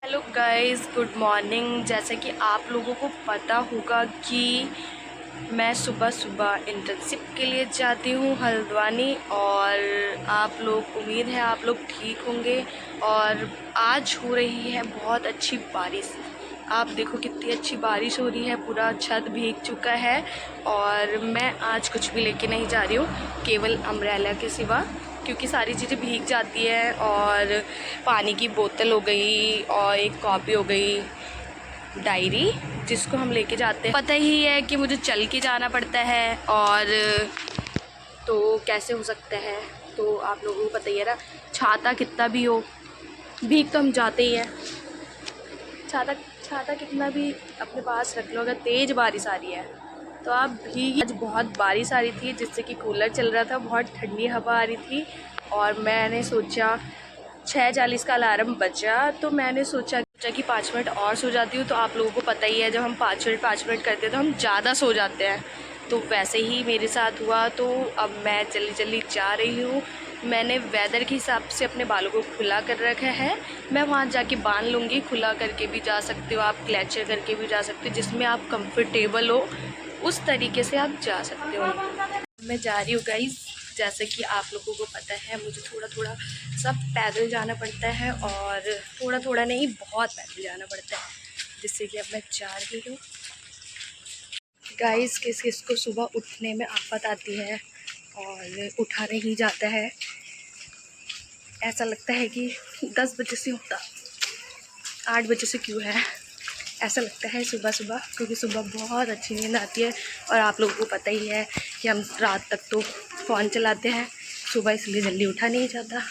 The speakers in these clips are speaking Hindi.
Hello guys, good morning. जैसे कि आप लोगों को पता होगा कि मैं सुबह सुबह इंटर्नशिप के लिए जाती हूँ हल्द्वानी। और आप लोग, उम्मीद है आप लोग ठीक होंगे। और आज हो रही है बहुत अच्छी बारिश। आप देखो कितनी अच्छी बारिश हो रही है, पूरा छत भीग चुका है। और मैं आज कुछ भी लेके नहीं जा रही हूँ, केवल अम्ब्रेला के सिवा, क्योंकि सारी चीज़ें भीग जाती है। और पानी की बोतल हो गई और एक कॉपी हो गई, डायरी जिसको हम लेके जाते हैं। पता ही है कि मुझे चल के जाना पड़ता है, और तो कैसे हो सकता है। तो आप लोगों को पता ही है ना, छाता कितना भी हो, भीग तो हम जाते ही हैं। छाता छाता कितना भी अपने पास रख लो, अगर तेज़ बारिश आ रही है तो आप भीग। आज बहुत बारिश आ रही थी, जिससे कि कूलर चल रहा था, बहुत ठंडी हवा आ रही थी। और मैंने सोचा 6:40 का अलार्म बजा, तो मैंने सोचा कि 5 मिनट और सो जाती हूँ। तो आप लोगों को पता ही है, जब हम 5 मिनट करते हैं तो हम ज़्यादा सो जाते हैं। तो वैसे ही मेरे साथ हुआ। तो अब मैं जल्दी जल्दी जा रही हूँ। मैंने वेदर के हिसाब से अपने बालों को खुला कर रखा है। मैं वहाँ जाके बांध लूँगी। खुला करके भी जा सकते हो आप, क्लेचर करके भी जा सकते हो, जिसमें आप कंफर्टेबल हो उस तरीके से आप जा सकते हो। मैं जा रही हूँ गाइस। जैसे कि आप लोगों को पता है, मुझे थोड़ा थोड़ा सब पैदल जाना पड़ता है, और थोड़ा थोड़ा नहीं, बहुत पैदल जाना पड़ता है, जिससे कि अब मैं जा रही हूँ। गाइस, किस किस को सुबह उठने में आफत आती है और उठा नहीं जाता है, ऐसा लगता है कि 10 बजे से उठता, 8 बजे से क्यों है, ऐसा लगता है सुबह सुबह, क्योंकि सुबह बहुत अच्छी नींद आती है। और आप लोगों को पता ही है कि हम रात तक तो फ़ोन चलाते हैं, सुबह इसलिए जल्दी उठा नहीं जाता।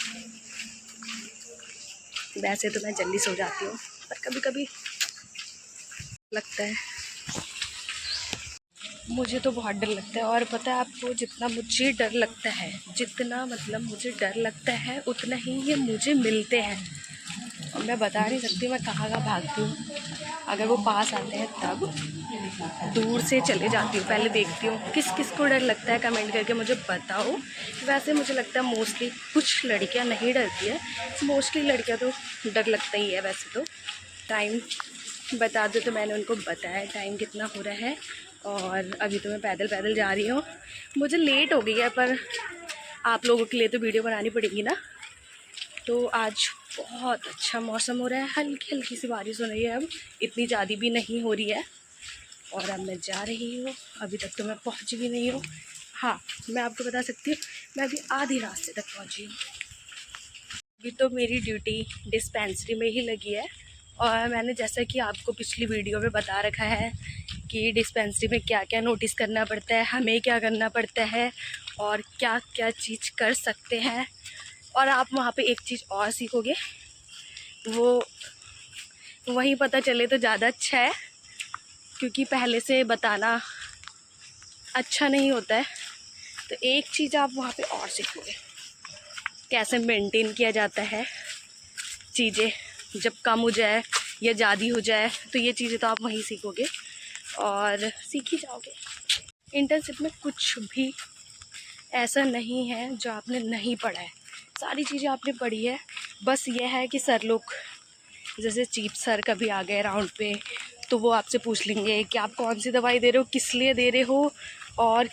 वैसे तो मैं जल्दी सो जाती हूँ, पर कभी कभी लगता है। मुझे तो बहुत डर लगता है। और पता है आपको, जितना मुझे डर लगता है, जितना मतलब मुझे डर लगता है, उतना ही ये मुझे मिलते हैं। और मैं बता नहीं सकती मैं कहाँ कहाँ भागती हूँ। अगर वो पास आते हैं तब दूर से चले जाती हूँ, पहले देखती हूँ किस किस को डर लगता है, कमेंट करके मुझे बताओ। वैसे मुझे लगता है मोस्टली कुछ लड़कियाँ नहीं डरती है, मोस्टली लड़कियाँ तो डर लगता ही है। वैसे तो टाइम बता दो, तो मैंने उनको बताया टाइम कितना हो रहा है। और अभी तो मैं पैदल पैदल जा रही हूँ। मुझे लेट हो गई है, पर आप लोगों के लिए तो वीडियो बनानी पड़ेगी ना। तो आज बहुत अच्छा मौसम हो रहा है, हल्की हल्की सी बारिश हो रही है, अब इतनी ज़्यादा भी नहीं हो रही है। और अब मैं जा रही हूँ। अभी तक तो मैं पहुँच भी नहीं हूँ। हाँ, मैं आपको बता सकती हूँ, मैं अभी आधी रास्ते तक पहुँची हूँ। अभी तो मेरी ड्यूटी डिस्पेंसरी में ही लगी है। और मैंने जैसा कि आपको पिछली वीडियो में बता रखा है कि डिस्पेंसरी में क्या क्या नोटिस करना पड़ता है, हमें क्या करना पड़ता है, और क्या क्या चीज़ कर सकते हैं। और आप वहाँ पे एक चीज़ और सीखोगे, वो वहीं पता चले तो ज़्यादा अच्छा है, क्योंकि पहले से बताना अच्छा नहीं होता है। तो एक चीज़ आप वहाँ पे और सीखोगे, कैसे मेंटेन किया जाता है चीज़ें, जब कम हो जाए या ज़्यादा हो जाए, तो ये चीज़ें तो आप वहीं सीखोगे और सीख ही जाओगे। इंटर्नशिप में कुछ भी ऐसा नहीं है जो आपने नहीं पढ़ा है, सारी चीज़ें आपने पढ़ी है। बस ये है कि सर लोग, जैसे चीफ सर कभी आ गए राउंड पे, तो वो आपसे पूछ लेंगे कि आप कौन सी दवाई दे रहे हो, किस लिए दे रहे हो, और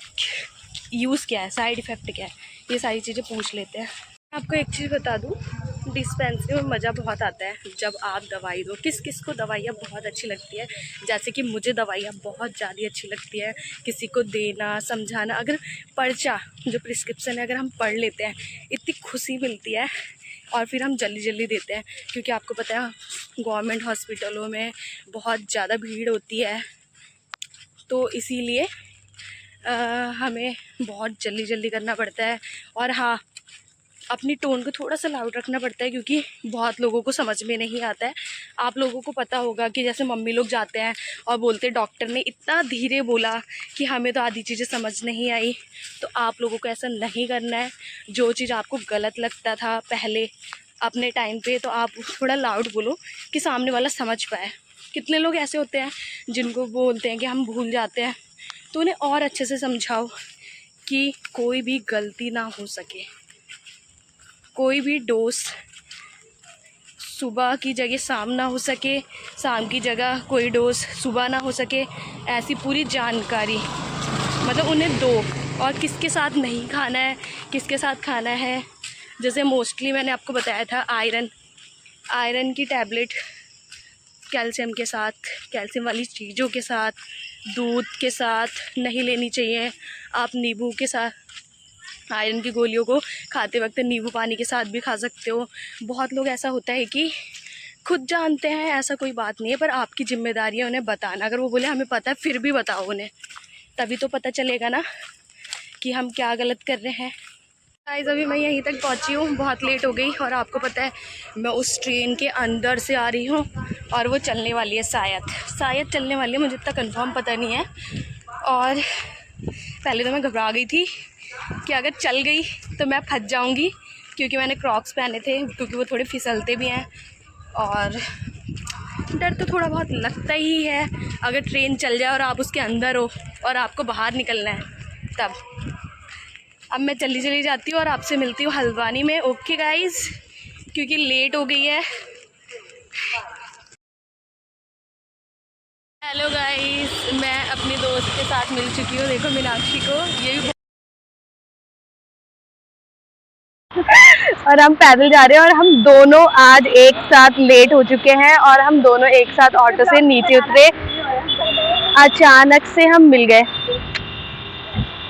यूज़ क्या है, साइड इफ़ेक्ट क्या है, ये सारी चीज़ें पूछ लेते हैं। आपको एक चीज़ बता दूँ, डिस्पेंसरी में मज़ा बहुत आता है जब आप दवाई दो। किस किस को दवाइयाँ बहुत अच्छी लगती है, जैसे कि मुझे दवाइयाँ बहुत ज़्यादा अच्छी लगती है। किसी को देना, समझाना, अगर पर्चा जो प्रिस्क्रिप्शन है अगर हम पढ़ लेते हैं, इतनी खुशी मिलती है। और फिर हम जल्दी जल्दी देते हैं, क्योंकि आपको पता है गवर्नमेंट हॉस्पिटलों में बहुत ज़्यादा भीड़ होती है, तो इसीलिए हमें बहुत जल्दी जल्दी करना पड़ता है। और हाँ, अपनी टोन को थोड़ा सा लाउड रखना पड़ता है, क्योंकि बहुत लोगों को समझ में नहीं आता है। आप लोगों को पता होगा कि जैसे मम्मी लोग जाते हैं और बोलते हैं डॉक्टर ने इतना धीरे बोला कि हमें तो आधी चीज़ें समझ नहीं आई। तो आप लोगों को ऐसा नहीं करना है। जो चीज़ आपको गलत लगता था पहले अपने टाइम पे, तो आप थोड़ा लाउड बोलो कि सामने वाला समझ पाए। कितने लोग ऐसे होते हैं जिनको बोलते हैं कि हम भूल जाते हैं, तो उन्हें और अच्छे से समझाओ कि कोई भी गलती ना हो सके, कोई भी डोज सुबह की जगह शाम ना हो सके, शाम की जगह कोई डोज सुबह ना हो सके, ऐसी पूरी जानकारी मतलब उन्हें दो। और किसके साथ नहीं खाना है, किसके साथ खाना है। जैसे मोस्टली मैंने आपको बताया था आयरन की टैबलेट कैल्शियम के साथ, कैल्शियम वाली चीज़ों के साथ, दूध के साथ नहीं लेनी चाहिए। आप नींबू के साथ आयरन की गोलियों को खाते वक्त नींबू पानी के साथ भी खा सकते हो। बहुत लोग ऐसा होता है कि खुद जानते हैं, ऐसा कोई बात नहीं है, पर आपकी जिम्मेदारी है उन्हें बताना। अगर वो बोले हमें पता है फिर भी बताओ उन्हें, तभी तो पता चलेगा ना कि हम क्या गलत कर रहे हैं। गाइस अभी मैं यहीं तक पहुंची हूँ, बहुत लेट हो गई। और आपको पता है मैं उस ट्रेन के अंदर से आ रही हूँ और वो चलने वाली है, शायद चलने वाली है, मुझे इतना कंफर्म पता नहीं है। और पहले तो मैं घबरा गई थी कि अगर चल गई तो मैं फंस जाऊँगी, क्योंकि मैंने क्रॉक्स पहने थे, क्योंकि वो थोड़े फिसलते भी हैं। और डर तो थोड़ा बहुत लगता ही है अगर ट्रेन चल जाए और आप उसके अंदर हो और आपको बाहर निकलना है तब। अब मैं चली जाती हूँ और आपसे मिलती हूँ हल्द्वानी में। ओके गाइस, क्योंकि लेट हो गई है। हेलो गाइस, मैं अपनी दोस्त के साथ मिल चुकी हूँ। देखो मीनाक्षी को, ये भी और हम पैदल जा रहे हैं। और हम दोनों आज एक साथ लेट हो चुके हैं और हम दोनों एक साथ ऑटो से नीचे उतरे। अचानक से हम मिल गए,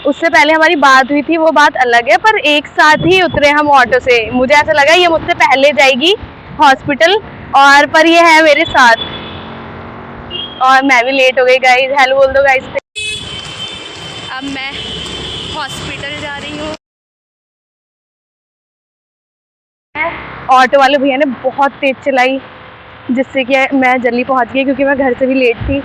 उससे पहले हमारी बात हुई थी, वो बात अलग है, पर एक साथ ही उतरे हम ऑटो से। मुझे ऐसा लगा ये मुझसे पहले जाएगी हॉस्पिटल, और पर ये है मेरे साथ। और मैं भी लेट हो गई गाइस। हेलो बोल दो गाइस। अब मैं हॉस्पिटल जा रही हूँ। ऑटो वाले भैया ने बहुत तेज चलाई, जिससे कि मैं जल्दी पहुंच गई, क्योंकि मैं घर से भी लेट थी।